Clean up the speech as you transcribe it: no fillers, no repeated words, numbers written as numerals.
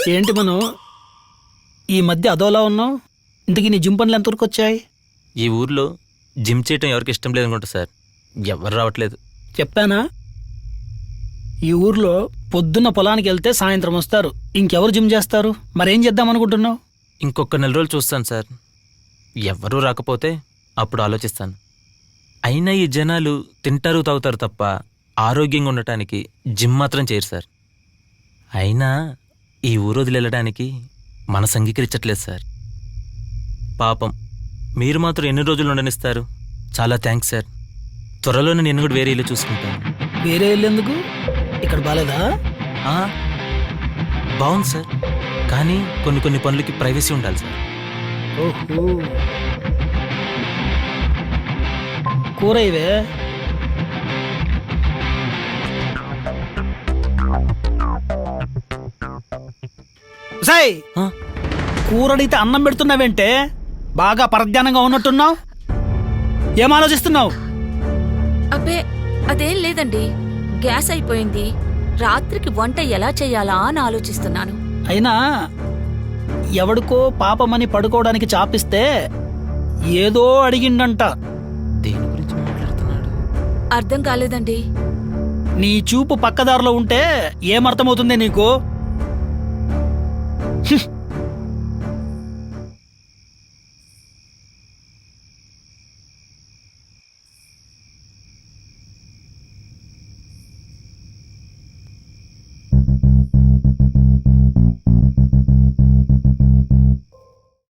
ఏంటి మనం ఈ మధ్య అదోలా ఉన్నావు? ఇంతకీ నీ జిమ్ పనులు ఎంతవరకు వచ్చాయి? ఈ ఊర్లో జిమ్ చేయటం ఎవరికి ఇష్టం లేదనుకుంటా సార్. ఎవరు రావట్లేదు. చెప్పానా? ఈ ఊర్లో పొద్దున్న పొలానికి వెళ్తే సాయంత్రం వస్తారు. ఇంకెవరు జిమ్ చేస్తారు? మరేం చేద్దాం అనుకుంటున్నావు? ఇంకొక 4 రోజులు చూస్తాను సార్. ఎవ్వరూ రాకపోతే అప్పుడు ఆలోచిస్తాను. అయినా ఈ జనాలు తింటారు తాగుతారు తప్ప ఆరోగ్యంగా ఉండటానికి జిమ్ మాత్రం చేయరు సార్. అయినా ఈ ఊరు వదిలేయడానికి మనసు అంగీకరించట్లేదు సార్. పాపం మీరు మాత్రం ఎన్ని రోజులు ఉండనిస్తారు? చాలా థ్యాంక్స్ సార్. త్వరలోనే నేను కూడా వేరే ఇల్లు చూసుకుంటాను. వేరే వెళ్ళేందుకు? ఇక్కడ బాలేదా? బాగుంది సార్, కానీ కొన్ని పనులకి ప్రైవసీ ఉండాలి సార్. ఓహో, కూర ఇవే. సాయ్, ఆ? కూర అడిగితే అన్నం పెడుతున్నావేంటే? బాగా పరధ్యానంగా ఉన్నట్టున్నావు. ఏం ఆలోచిస్తున్నావు? అబ్బే అదేం లేదండి, గ్యాస్ అయిపోయింది. రాత్రికి వంట ఎలా చెయ్యాలా అని ఆలోచిస్తున్నాను. అయినా ఎవడికో పాపమని పడుకోవడానికి చాపిస్తే ఏదో అడిగిండంట. దేని గురించి మాట్లాడుతున్నాడు? అర్థం కాలేదండి. నీ చూపు పక్కదారిలో ఉంటే ఏమర్థమవుతుంది నీకు?